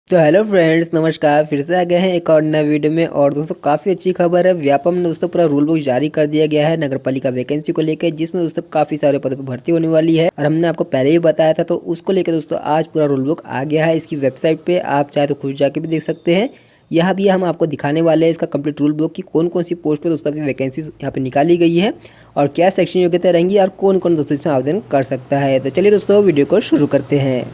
तो hello friends, नमस्कार। फिर से आ गए हैं एक और नए वीडियो में। और दोस्तों काफ़ी अच्छी खबर है, व्यापम ने दोस्तों पूरा रूल बुक जारी कर दिया गया है नगर पालिका वैकेंसी को लेकर, जिसमें दोस्तों काफ़ी सारे पदों पर भर्ती होने वाली है। और हमने आपको पहले ही बताया था, तो उसको लेकर दोस्तों आज पूरा रूल बुक आ गया है इसकी वेबसाइट पे। आप चाहे तो खुद जाके भी देख सकते हैं। यहाँ भी हम आपको दिखाने वाले हैं इसका कंप्लीट रूल बुक की कौन कौन सी पोस्ट पे दोस्तों अभी वैकेंसी यहाँ पे निकाली गई है और क्या सेक्शन योग्यता रहेंगी और कौन कौन दोस्तों इसमें आवेदन कर सकता है। तो चलिए दोस्तों वीडियो को शुरू करते हैं।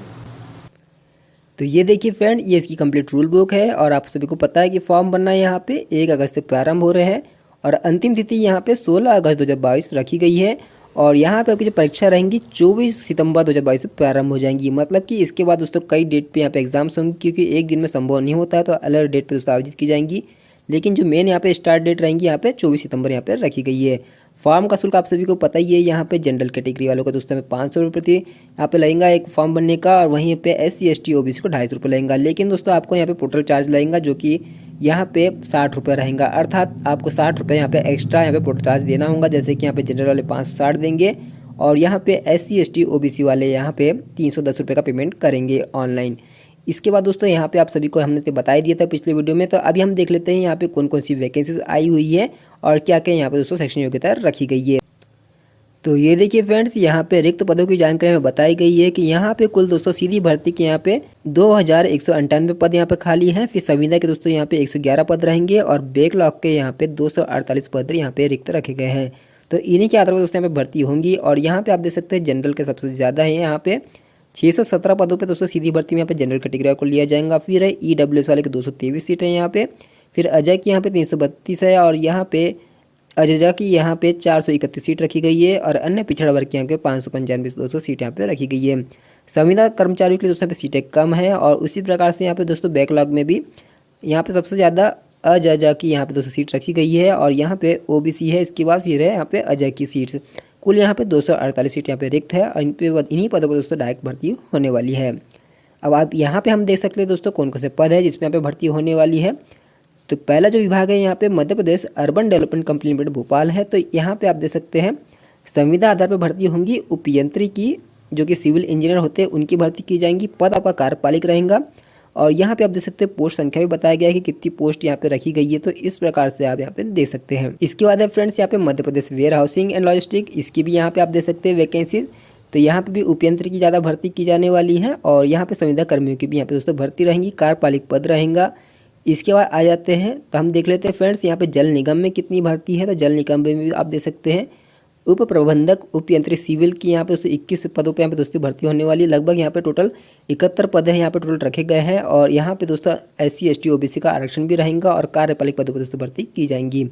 तो ये देखिए फ्रेंड, ये इसकी कंप्लीट रूल बुक है और आप सभी को पता है कि फॉर्म भरना यहाँ पे 1 अगस्त से प्रारंभ हो रहे हैं और अंतिम तिथि यहाँ पे 16 अगस्त 2022 रखी गई है। और यहाँ पे आपकी जो परीक्षा रहेंगी 24 सितंबर 2022 से प्रारंभ हो जाएंगी। मतलब कि इसके बाद दोस्तों कई डेट पे यहाँ पे एग्जाम्स होंगी, क्योंकि एक दिन में संभव नहीं होता है, तो अलग डेट पे दोस्तों आयोजित की जाएंगी। लेकिन जो मेन यहाँ पे स्टार्ट डेट रहेंगी यहाँ पे 24 सितंबर यहाँ पे रखी गई है। फॉर्म का शुल्क आप सभी को पता ही है, यहाँ पे जनरल कैटेगरी वालों का दोस्तों में 500 रुपये प्रति यहाँ पे लगेगा एक फॉर्म बनने का, और वहीं पे SC ST OBC को 250 रुपये लगेगा। लेकिन दोस्तों आपको यहाँ पे टोटल चार्ज लगेगा जो कि यहाँ पे 60 रुपये रहेगा। अर्थात आपको 60 रुपये यहाँ पे एक्स्ट्रा यहाँ पे टोटल चार्ज देना होगा। जैसे कि यहाँ पे जनरल वाले 560 देंगे और यहाँ पे SC ST OBC वाले यहाँ पे 310 रुपये का पेमेंट करेंगे ऑनलाइन। इसके बाद दोस्तों यहाँ पे आप सभी को हमने तो बता ही दिया था पिछले वीडियो में। तो अभी हम देख लेते हैं यहाँ पे कौन कौन सी वैकेंसीज आई हुई है और क्या क्या यहाँ पे दोस्तों सेक्शन योग्यता रखी गई है। तो ये देखिए फ्रेंड्स, यहाँ पे रिक्त पदों की जानकारी में बताई गई है कि यहाँ पे कुल दोस्तों सीधी भर्ती के यहाँ पे 2198 पद यहाँ पे खाली हैं। फिर संविदा के दोस्तों यहाँ पे 111 पद रहेंगे और बैकलॉग के यहाँ पे 248 पद यहाँ पे रिक्त रखे गए हैं। तो इन्हीं के आधार पर दोस्तों यहाँ पे भर्ती होंगी। और यहाँ पे आप देख सकते हैं जनरल के सबसे ज़्यादा है, यहाँ पे 617 पदों पे दोस्तों सीधी भर्ती में यहाँ पे जनरल कैटेगरी को लिया जाएगा। फिर है EWS वाले के 223 सीट है यहाँ पे। फिर अजय की यहाँ पे 332 है और यहाँ पे अजजा की यहाँ पे 431 सीट रखी गई है। और अन्य पिछड़ा वर्ग की यहाँ पे 595 200 सीट यहाँ पे रखी गई है। संविदा कर्मचारियों के लिए दोस्तों यहाँ पे सीटें कम है। और उसी प्रकार से यहाँ पे दोस्तों बैकलॉग में भी यहाँ पे सबसे ज़्यादा अजजा की यहाँ पे 200 सीट रखी गई है और यहाँ पे OBC है। इसके बाद फिर है यहाँ पे अजय की सीट। कुल यहाँ पे 248 सीट यहाँ पे रिक्त है और इन्हीं पदों पर दोस्तों डायरेक्ट भर्ती होने वाली है। अब आप यहाँ पे हम देख सकते हैं दोस्तों कौन कौन से पद है जिसमें यहाँ पे भर्ती होने वाली है। तो पहला जो विभाग है यहाँ पे Madhya Pradesh urban development company limited Bhopal है। तो यहाँ पे आप देख सकते हैं संविदा आधार पर भर्ती होंगी उपयंत्री जो कि सिविल इंजीनियर होते हैं उनकी भर्ती की जाएंगी। पद आपका कार्यपालिक रहेगा। और यहाँ पे आप देख सकते हैं पोस्ट संख्या भी बताया गया है कि कितनी पोस्ट यहाँ पे रखी गई है। तो इस प्रकार से आप यहाँ पे देख सकते हैं। इसके बाद है फ्रेंड्स यहाँ पे मध्य प्रदेश वेयर हाउसिंग एंड लॉजिस्टिक, इसकी भी यहाँ पे आप देख सकते हैं वैकेंसी। तो यहाँ पे भी उपयंत्र की ज़्यादा भर्ती की जाने वाली है और यहाँ पे संविदा कर्मियों की भी यहाँ पे दोस्तों भर्ती रहेंगी, कार्यपालिक पद रहेगा। इसके बाद आ जाते हैं तो हम देख लेते हैं फ्रेंड्स यहाँ पे जल निगम में कितनी भर्ती है। तो जल निगम में भी आप देख सकते हैं उप प्रबंधक उपयंत्री सिविल की यहाँ पे दोस्तों 21 पदों पे यहाँ पे दोस्तों भर्ती होने वाली है। लगभग यहाँ पे टोटल 71 पद है यहाँ पे टोटल रखे गए हैं। और यहाँ पे दोस्तों SC ST OBC का आरक्षण भी रहेगा और कार्यपालिक पदों पर दोस्तों भर्ती की जाएंगी।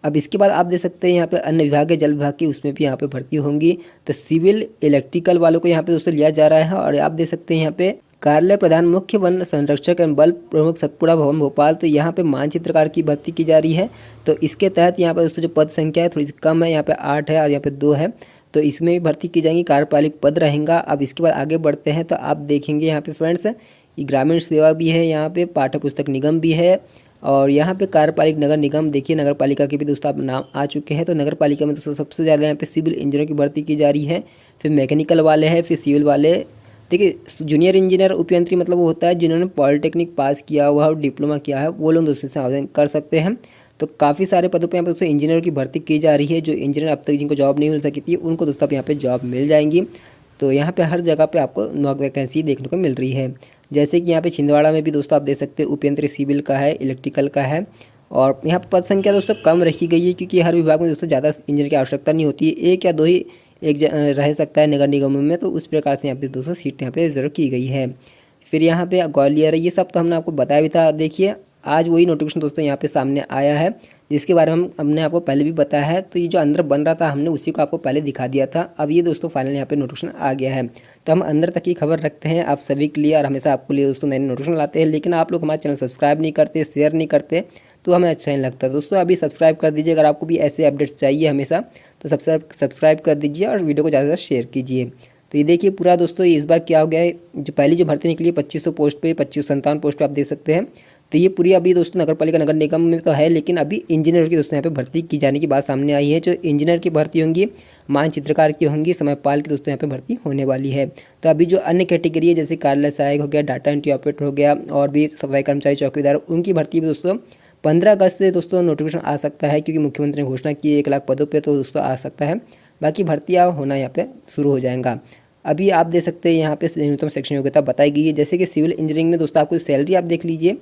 अब इसके बाद आप देख सकते हैं यहाँ पे अन्य विभाग है जल विभाग की, उसमें भी यहाँ पे भर्ती होंगी। तो सिविल इलेक्ट्रिकल वालों को यहाँ पे दोस्तों लिया जा रहा है। और आप देख सकते हैं यहाँ पे कार्यालय प्रधान मुख्य वन संरक्षक एवं बल प्रमुख सतपुड़ा भवन भोपाल, तो यहाँ पे मानचित्रकार की भर्ती की जा रही है। तो इसके तहत यहाँ पे दोस्तों जो पद संख्या है थोड़ी सी कम है, यहाँ पे 8 है और यहाँ पे 2 है। तो इसमें भी भर्ती की जाएंगी, कार्यपालिक पद रहेगा। अब इसके बाद आगे बढ़ते हैं तो आप देखेंगे यहाँ पे फ्रेंड्स ये ग्रामीण सेवा भी है, यहाँ पे पाठ्य पुस्तक निगम भी है और यहाँ पे कार्यपालिक नगर निगम। देखिए नगर पालिका के भी दोस्तों आप नाम आ चुके हैं। तो नगर पालिका में दोस्तों सबसे ज़्यादा यहाँ पे सिविल इंजीनियर की भर्ती की जा रही है, फिर मैकेनिकल वाले हैं, फिर सिविल वाले। देखिए जूनियर इंजीनियर उपयंत्री मतलब वो होता है जिन्होंने पॉलिटेक्निक पास किया हुआ और डिप्लोमा किया है, वो लोग दोस्तों से आवेदन कर सकते हैं। तो काफ़ी सारे पदों पे यहाँ पे दोस्तों इंजीनियर की भर्ती की जा रही है। जो इंजीनियर अब तक जिनको जॉब नहीं मिल सकी थी उनको दोस्तों अब यहाँ पे जॉब मिल जाएंगी। तो यहाँ पे हर जगह पे आपको वैकेंसी देखने को मिल रही है। जैसे कि यहाँ पे छिंदवाड़ा में भी दोस्तों आप देख सकते हैं उपयंत्री सिविल का है, इलेक्ट्रिकल का है। और यहाँ पर पद संख्या दोस्तों कम रखी गई है, क्योंकि हर विभाग में दोस्तों ज़्यादा इंजीनियर की आवश्यकता नहीं होती है, 1 या 2 ही रह सकता है नगर निगमों में। तो उस प्रकार से यहाँ पे 200 सीट यहाँ पे रिजर्व की गई है। फिर यहाँ पे ग्वालियर है, ये सब तो हमने आपको बताया भी था। देखिए आज वही नोटिफिकेशन दोस्तों यहाँ पे सामने आया है, जिसके बारे में हमने आपको पहले भी बताया है। तो ये जो अंदर बन रहा था हमने उसी को आपको पहले दिखा दिया था। अब ये दोस्तों फाइनल यहाँ पे नोटिफिकेशन आ गया है। तो हम अंदर तक की खबर रखते हैं आप सभी के लिए और हमेशा आपके लिए दोस्तों नए नोटिफिकेशन लाते हैं। लेकिन आप लोग हमारे चैनल सब्सक्राइब नहीं करते, शेयर नहीं करते, तो हमें अच्छा नहीं लगता। दोस्तों अभी सब्सक्राइब कर दीजिए, अगर आपको भी ऐसे अपडेट्स चाहिए हमेशा तो सब्सक्राइब कर दीजिए और वीडियो को ज़्यादा से ज़्यादा शेयर कीजिए। तो तो ये देखिए पूरा दोस्तों इस बार क्या हो गया है, जो पहली जो भर्ती निकली है 2500 पोस्ट पे, 2557 पोस्ट पे आप देख सकते हैं। तो ये पूरी अभी दोस्तों नगर पालिका नगर निगम में तो है, लेकिन अभी इंजीनियर की दोस्तों यहाँ पे भर्ती की जाने की बात सामने आई है। जो इंजीनियर की भर्ती होंगी, मानचित्रकार की होंगी, समयपाल की दोस्तों यहाँ पे भर्ती होने वाली है। तो अभी जो अन्य कैटेगरी है जैसे कार्यालय सहायक हो गया, डाटा एंट्री ऑपरेटर हो गया, और भी सफाई कर्मचारी चौकीदार, उनकी भर्ती भी दोस्तों 15 अगस्त से दोस्तों नोटिफिकेशन आ सकता है, क्योंकि मुख्यमंत्री ने घोषणा की 1 लाख पदों पे, तो दोस्तों आ सकता है। बाकी भर्तियाँ होना यहाँ पे शुरू हो जाएगा। अभी आप देख सकते हैं यहाँ पे न्यूनतम शैक्षणिक योग्यता बताई गई है। जैसे कि सिविल इंजीनियरिंग में दोस्तों आपको सैलरी आप देख लीजिए,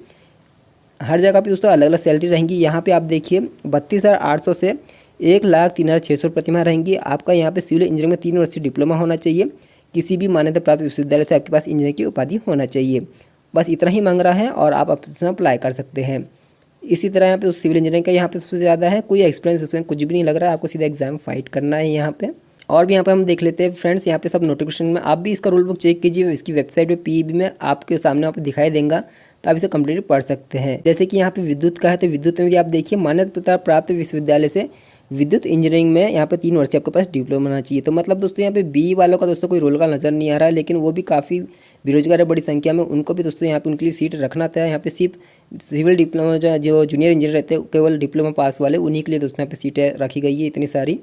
हर जगह पे दोस्तों अलग अलग सैलरी रहेंगी। यहाँ पे आप देखिए 32,800 से 1,03,600 प्रतिमाह रहेंगी। आपका यहाँ पे सिविल इंजीनियरिंग में 3 वर्ष डिप्लोमा होना चाहिए, किसी भी मान्यता प्राप्त विश्वविद्यालय से आपके पास इंजीनियर की उपाधि होना चाहिए। बस इतना ही मांग रहा है और आप इसमें अप्लाई कर सकते हैं। इसी तरह यहाँ पे सिविल इंजीनियरिंग का यहाँ पे सबसे ज़्यादा है, कोई एक्सपीरियंस उसमें कुछ भी नहीं लग रहा है, आपको सीधा एग्जाम फाइट करना है यहाँ पे। और भी यहाँ पे हम देख लेते हैं फ्रेंड्स, यहाँ पे सब नोटिफिकेशन में आप भी इसका रूल बुक चेक कीजिए, इसकी वेबसाइट पे पीईबी में आपके सामने वहाँ पे दिखाई देगा, तो आप इसे कंप्लीट पढ़ सकते हैं। जैसे कि यहाँ पे विद्युत का है, तो विद्युत में भी आप देखिए मान्यता प्राप्त विश्वविद्यालय से विद्युत इंजीनियरिंग में यहाँ पे 3 वर्ष आपके पास डिप्लोमा होना चाहिए। तो मतलब दोस्तों यहाँ पे बी वालों का दोस्तों कोई रोल का नज़र नहीं आ रहा है, लेकिन वो भी काफ़ी बेरोजगार है बड़ी संख्या में, उनको भी दोस्तों यहाँ पे उनके लिए सीट रखना था। यहाँ पे सिर्फ सिविल डिप्लोमा जो जूनियर इंजीनियर रहते हैं केवल डिप्लोमा पास वाले, उन्हीं के लिए दोस्तों यहाँ पे सीटें रखी गई है इतनी सारी।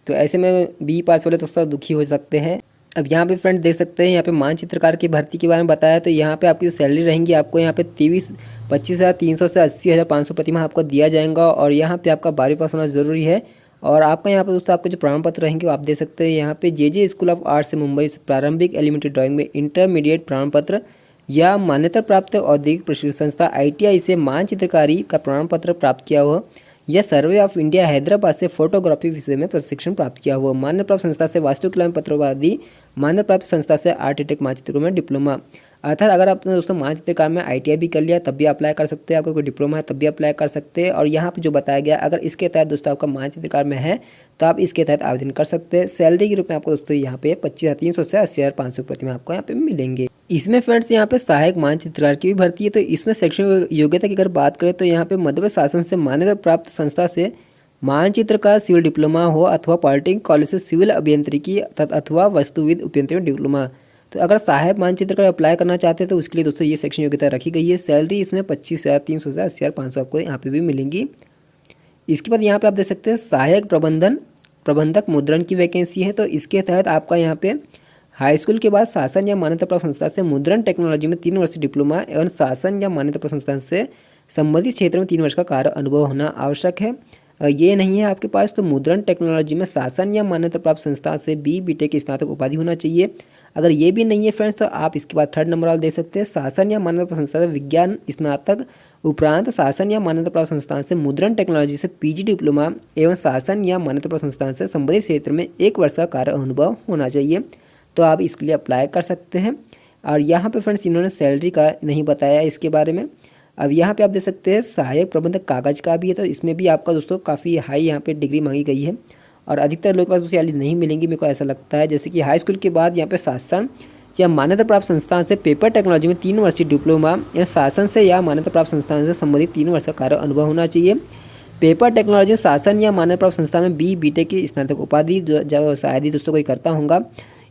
तो ऐसे में बी पास वाले दोस्तों दुखी हो सकते हैं। अब यहाँ पे फ्रेंड देख सकते हैं यहाँ पे मानचित्रकार की भर्ती के बारे में बताया, तो यहाँ पे आपकी जो सैलरी रहेंगी आपको यहाँ पे 25,300 से 80,500 प्रतिमाह आपको दिया जाएगा। और यहाँ पे आपका 12वीं पास होना ज़रूरी है। और आपका यहाँ पे दोस्तों आपके जो प्रमाण पत्र रहेंगे वो आप दे सकते हैं। यहाँ पे जे स्कूल ऑफ आर्ट्स से मुंबई से प्रारंभिक एलिमेंट्री ड्राइंग में इंटरमीडिएट प्रमाण पत्र या मान्यता प्राप्त औद्योगिक प्रशिक्षण संस्था ITI से मानचित्रकारी का प्रमाण पत्र प्राप्त किया हुआ, यह सर्वे ऑफ इंडिया हैदराबाद से फोटोग्राफी विषय में प्रशिक्षण प्राप्त किया हुआ, मान्य प्राप्त संस्था से वास्तुकला में पत्रवादी, मान्य प्राप्त संस्था से आर्किटेक्ट मानचित्र में डिप्लोमा। अर्थात अगर आपने दोस्तों मानचित्रकार में ITI भी कर लिया तब भी अप्लाई कर सकते हैं, आपका कोई डिप्लोमा है तब भी अप्लाई कर सकते हैं। और यहाँ पे जो बताया गया अगर इसके तहत दोस्तों आपका मानचित्रकार में है तो आप इसके तहत आवेदन कर सकते हैं। सैलरी के रूप में आपको दोस्तों यहाँ पे 25,300 से 80,500 प्रतिमाह आपको यहाँ पे मिलेंगे। इसमें फ्रेंड्स यहाँ पे सहायक मानचित्रकार की भी भर्ती है। तो इसमें शैक्षणिक योग्यता की अगर बात करें तो यहाँ पे मध्य प्रदेश शासन से मान्यता प्राप्त संस्था से मानचित्रकार सिविल डिप्लोमा हो अथवा पॉलिटेक्निक कॉलेज से सिविल अभियंत्रिकी अथवा वस्तुविद अभियंत्रिकी में डिप्लोमा। तो अगर सहायक मानचित्रकार अप्लाई करना चाहते हैं तो उसके लिए दोस्तों ये शैक्षणिक योग्यता रखी गई है। सैलरी इसमें 25,300 से 80,500 आपको यहाँ पे भी मिलेंगी। इसके बाद यहाँ पे आप देख सकते हैं सहायक प्रबंधक मुद्रण की वैकेंसी है। तो इसके तहत आपका यहाँ पे हाई स्कूल के बाद शासन या मान्यता प्राप्त संस्था से मुद्रण टेक्नोलॉजी में 3 वर्ष डिप्लोमा एवं शासन या मान्यता प्राप्त संस्थान से संबंधित क्षेत्र में 3 वर्ष का कार्य अनुभव होना आवश्यक है। ये नहीं है आपके पास तो मुद्रण टेक्नोलॉजी में शासन या मान्यता प्राप्त संस्था से BTech की स्नातक उपाधि होना चाहिए। अगर ये भी नहीं है फ्रेंड्स तो आप इसके बाद 3rd नंबर वाला दे सकते हैं, शासन या मान्यता प्राप्त संस्था से विज्ञान स्नातक उपरांत शासन या मान्यता प्राप्त संस्थान से मुद्रण टेक्नोलॉजी से PG डिप्लोमा एवं शासन या मान्यता प्राप्त संस्थान से संबंधित क्षेत्र में 1 वर्ष का कार्य अनुभव होना चाहिए। तो आप इसके लिए अप्लाई कर सकते हैं। और यहाँ पे फ्रेंड्स इन्होंने सैलरी का नहीं बताया इसके बारे में। अब यहाँ पे आप देख सकते हैं सहायक प्रबंधक कागज का भी है, तो इसमें भी आपका दोस्तों काफ़ी हाई यहाँ पे डिग्री मांगी गई है और अधिकतर लोगों के पास सैलरी नहीं मिलेंगी, मेरे को ऐसा लगता है। जैसे कि हाई स्कूल के बाद यहाँ पे शासन या मान्यता प्राप्त संस्थान से पेपर टेक्नोलॉजी में 3 वर्षीय डिप्लोमा या शासन से या मान्यता प्राप्त संस्थान से संबंधित 3 वर्ष का कार्य अनुभव होना चाहिए। पेपर टेक्नोलॉजी शासन या मान्यता प्राप्त संस्थान में BTech की स्नातक उपाधि जो शायद ही दोस्तों कोई करता होगा।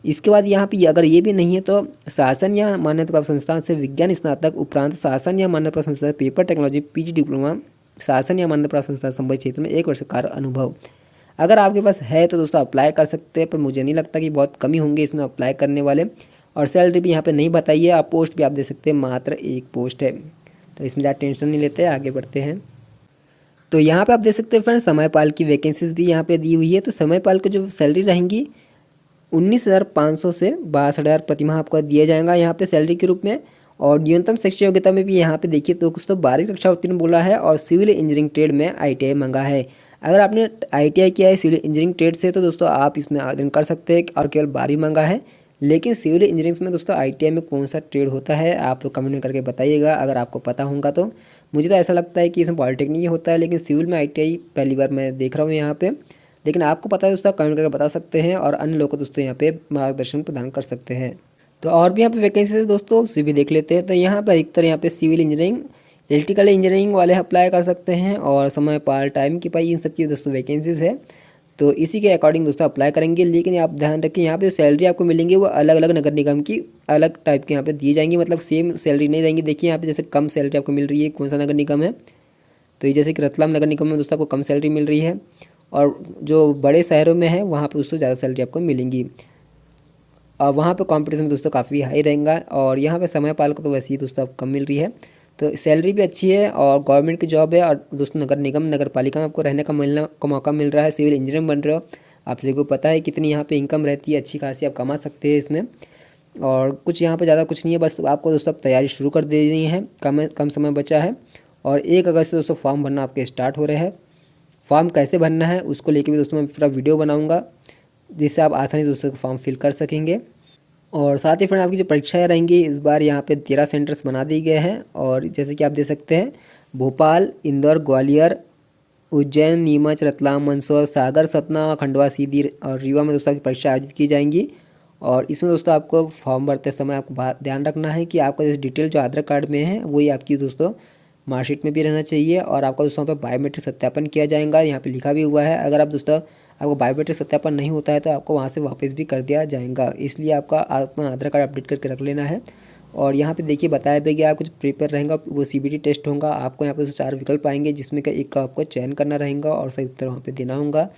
इसके बाद यहाँ पे अगर ये भी नहीं है तो शासन या मान्यता प्राप्त संस्थान से विज्ञान स्नातक उपरांत शासन या मान्यता प्राप्त संस्थान से पेपर टेक्नोलॉजी PG डिप्लोमा शासन या मान्यता प्राप्त संस्थान संबंधित क्षेत्र में 1 वर्ष कार्य अनुभव। अगर आपके पास है तो दोस्तों अप्लाई कर सकते हैं, पर मुझे नहीं लगता कि बहुत कमी होंगे इसमें अप्लाई करने वाले। और सैलरी भी यहाँ पे नहीं बताइए। आप पोस्ट भी आप दे सकते हैं, मात्र 1 पोस्ट है, तो इसमें ज़्यादा टेंशन नहीं लेते, आगे बढ़ते हैं। तो यहाँ पे आप देख सकते हैं फ्रेंड्स समयपाल की वैकेंसीज भी यहाँ पे दी हुई है। तो समयपाल की जो सैलरी रहेंगी 19,500 से 62,000 प्रतिमाह आपको दिया जाएगा यहाँ पे सैलरी के रूप में। और न्यूनतम शैक्षणिक योग्यता में भी यहाँ पे देखिए तो कुछ तो 12वीं कक्षा उत्तीर्ण बोला है और सिविल इंजीनियरिंग ट्रेड में ITI मांगा है। अगर आपने ITI किया है सिविल इंजीनियरिंग ट्रेड से तो दोस्तों आप इसमें आवेदन कर सकते हैं और केवल 12वीं मांगा है। लेकिन सिविल इंजीनियरिंग में दोस्तों ITI में कौन सा ट्रेड होता है आप कमेंट में करके बताइएगा अगर आपको पता होगा तो। मुझे तो ऐसा लगता है कि इसमें पॉलिटेक्निक ही होता है, लेकिन सिविल में ITI पहली बार मैं देख रहा हूँ यहाँ पे। लेकिन आपको पता है दोस्तों कमेंट करके बता सकते हैं और अन्य लोगों को दोस्तों यहाँ पे मार्गदर्शन प्रदान कर सकते हैं। तो और भी यहाँ पे वैकेंसी है दोस्तों, उसे भी देख लेते हैं। तो यहाँ पे अधिकतर यहाँ पे सिविल इंजीनियरिंग, इलेक्ट्रिकल इंजीनियरिंग वाले अप्लाई कर सकते हैं और समय पार्ट टाइम की पाई इन सब की दोस्तों वैकेंसीज है। तो इसी के अकॉर्डिंग दोस्तों अप्लाई करेंगे। लेकिन आप ध्यान रखें, यहाँ पे जो सैलरी आपको मिलेंगी वो अलग अलग नगर निगम की अलग टाइप के यहाँ पे दी जाएंगी, मतलब सेम सैलरी नहीं देंगी। देखिए यहाँ पे जैसे कम सैलरी आपको मिल रही है, कौन सा नगर निगम है, तो ये जैसे कि रतलाम नगर निगम में दोस्तों आपको कम सैलरी मिल रही है, और जो बड़े शहरों में है वहाँ पर दोस्तों ज़्यादा सैलरी आपको मिलेंगी। और वहाँ पे कंपटीशन दोस्तों काफ़ी हाई रहेगा, और यहाँ पे समय पाल को तो वैसे ही दोस्तों आपको कम मिल रही है। तो सैलरी भी अच्छी है और गवर्नमेंट की जॉब है, और दोस्तों नगर निगम नगर पालिका में आपको रहने का मौका मिल रहा है। सिविल इंजीनियर बन रहे हो आप सभी को पता है कितनी यहाँ पे इनकम रहती है, अच्छी खासी आप कमा सकते हैं इसमें। और कुछ यहाँ पे ज़्यादा कुछ नहीं है, बस आपको दोस्तों तैयारी शुरू कर देनी है, कम समय बचा है। और 1 अगस्त से दोस्तों फॉर्म भरना आपके स्टार्ट हो रहे हैं। फॉर्म कैसे भरना है उसको लेके भी दोस्तों मैं पूरा वीडियो बनाऊँगा, जिससे आप आसानी से दोस्तों फॉर्म फिल कर सकेंगे। और साथ ही फ्रेंड आपकी जो परीक्षाएँ रहेंगी इस बार यहाँ पे 13 सेंटर्स बना दिए गए हैं, और जैसे कि आप देख सकते हैं भोपाल, इंदौर, ग्वालियर, उज्जैन, नीमच, रतलाम, मंदसौर, सागर, सतना, खंडवा, सीधी और रीवा में दोस्तों आपकी परीक्षा आयोजित की जाएंगी। और इसमें दोस्तों आपको फॉर्म भरते समय आपको ध्यान रखना है कि आपका जैसे डिटेल जो आधार कार्ड में है वही आपकी दोस्तों मार्कशीट में भी रहना चाहिए, और आपका दोस्तों पे बायोमेट्रिक सत्यापन किया जाएगा। यहाँ पे लिखा भी हुआ है, अगर आप दोस्तों आपको बायोमेट्रिक सत्यापन नहीं होता है तो आपको वहाँ से वापस भी कर दिया जाएगा, इसलिए आपका अपना आधार कार्ड अपडेट करके रख लेना है। और यहाँ पे देखिए बताया भी गया कुछ पेपर रहेगा, वो CBT टेस्ट होगा। आपको यहाँ पे 4 विकल्प आएंगे, जिसमें का एक का आपको चयन करना रहेगा और सही उत्तर वहाँ पे देना होगा।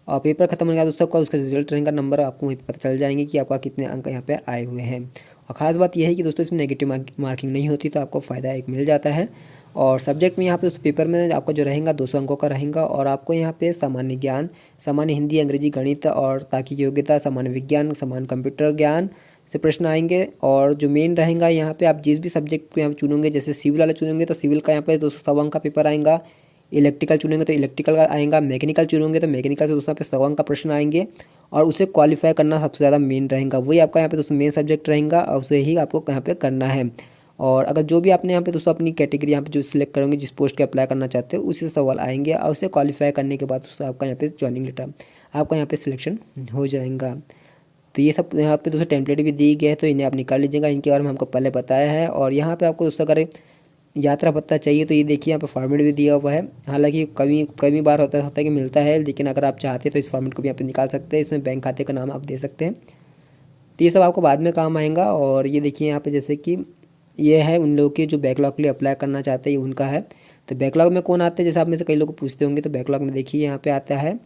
और पेपर खत्म होने के बाद दोस्तों आपका उसका रिजल्ट रहेगा, नंबर आपको वहीं पता चल जाएंगे कि आपका कितने अंक यहाँ पे आए हुए हैं। और ख़ास बात यह है कि दोस्तों इसमें नेगेटिव मार्किंग नहीं होती, तो आपको फ़ायदा एक मिल जाता है। और सब्जेक्ट में यहाँ पे उस पेपर में आपका जो रहेगा 200 अंकों का रहेगा, और आपको यहाँ पे सामान्य ज्ञान, सामान्य हिंदी, अंग्रेजी, गणित और तार्किक योग्यता, सामान्य विज्ञान, सामान्य कंप्यूटर ज्ञान से प्रश्न आएंगे। और जो मेन रहेगा यहाँ पे आप जिस भी सब्जेक्ट को यहाँ पे चुनेंगे, जैसे सिविल वाला चुनेंगे तो सिविल का यहाँ पे 200 अंक का पेपर आएगा, इलेक्ट्रिकल चुनेंगे तो इलेक्ट्रिकल का आएगा, मैकेनिकल चुनेंगे तो मैकेनिकल से दोस्तों पे 100 अंक का प्रश्न आएंगे। और उसे क्वालिफाई करना सबसे ज़्यादा मेन रहेगा, वही आपका यहाँ पे दोस्तों मेन सब्जेक्ट रहेगा, और उसे ही आपको यहाँ पे करना है। और अगर जो भी आपने यहाँ पे दोस्तों अपनी कैटेगरी यहाँ पे जो सिलेक्ट करोगे, जिस पोस्ट के अप्लाई करना चाहते हो उसी से सवाल आएंगे, और उसे क्वालिफाई करने के बाद दोस्तों आपका यहाँ पे ज्वाइनिंग लेटर, आपका यहाँ पे सिलेक्शन हो जाएगा। तो ये सब यहाँ पे दोस्तों टेम्पलेट भी दी गए है, तो इन्हें आप निकाल लीजिएगा, इनके बारे में हमको पहले बताया है। और यहाँ पे आपको दोस्तों अगर यात्रा भत्ता चाहिए तो ये देखिए यहाँ पे फॉर्मेट भी दिया हुआ है। हालांकि कभी बार होता है कि मिलता है, लेकिन अगर आप चाहते हैं तो इस फॉर्मेट को भी यहाँ पे निकाल सकते हैं, इसमें बैंक खाते का नाम आप दे सकते हैं। तो ये सब आपको बाद में काम आएगा। और ये देखिए यहाँ पे जैसे कि ये है उन लोगों की जो बैकलॉग के लिए अप्लाई करना चाहते हैं, उनका है। तो बैकलॉग में कौन आते हैं, जैसे आप में से कई लोग पूछते होंगे, तो बैकलॉग में देखिए यहाँ पे आता है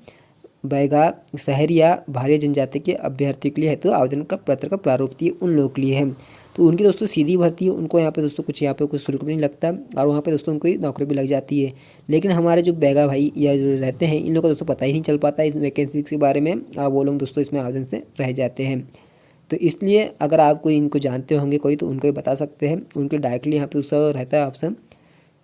बैगा शहरी या भारी जनजाति के अभ्यर्थियों के लिए है, तो आवेदन का पत्र का प्रारूप दिए उन लोगों के लिए है। तो उनकी दोस्तों सीधी भर्ती है, उनको यहाँ पे दोस्तों कुछ यहाँ पे कुछ शुल्क भी नहीं लगता, और वहाँ पे दोस्तों उनको नौकरी भी लग जाती है। लेकिन हमारे जो बैगा भाई या जो रहते हैं, इन लोगों को दोस्तों पता ही नहीं चल पाता इस वैकेंसी के बारे में, और वो लोग दोस्तों इसमें आवेदन से रह जाते हैं। तो इसलिए अगर आप कोई इनको जानते होंगे कोई, तो उनको भी बता सकते हैं, उनके डायरेक्टली यहाँ पे दोस्तों रहता है ऑप्शन।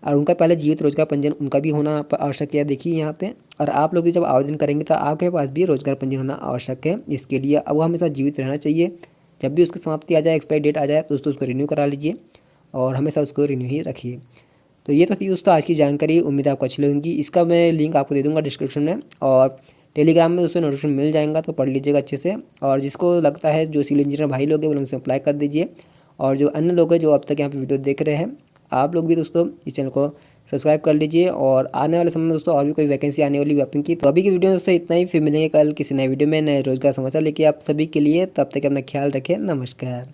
और उनका पहले जीवित रोजगार पंजीयन उनका भी होना आवश्यक है, देखिए यहाँ पे। और आप लोग भी जब आवेदन करेंगे तो आपके पास भी रोजगार पंजीयन होना आवश्यक है। इसके लिए अब वो हमेशा जीवित रहना चाहिए, जब भी उसकी समाप्ति आ जाए, एक्सपायरी डेट आ जाए, दोस्तों उसको रिन्यू करा लीजिए, और हमेशा उसको रिन्यू ही रखिए। तो ये तो थी दोस्तों आज की जानकारी, उम्मीद है आपको अच्छी लगेगी। इसका मैं लिंक आपको दे दूँगा डिस्क्रिप्शन में, और टेलीग्राम में दोस्तों नोटिफिकेशन मिल जाएगा, तो पढ़ लीजिएगा अच्छे से। और जिसको लगता है जो सिविल इंजीनियर भाई लोग हैं वो लोग से अप्लाई कर दीजिए। और जो अन्य लोग हैं जो अब तक यहाँ पे वीडियो देख रहे हैं, आप लोग भी दोस्तों इस चैनल को सब्सक्राइब कर लीजिए। और आने वाले समय में दोस्तों और भी कोई वैकेंसी आने वाली व्यापिंग की। तो अभी की वीडियो में दोस्तों इतना ही, फिर मिलेंगे कल किसी नए वीडियो में नए रोजगार समाचार लेके आप सभी के लिए। तब तक अपना ख्याल रखें, नमस्कार।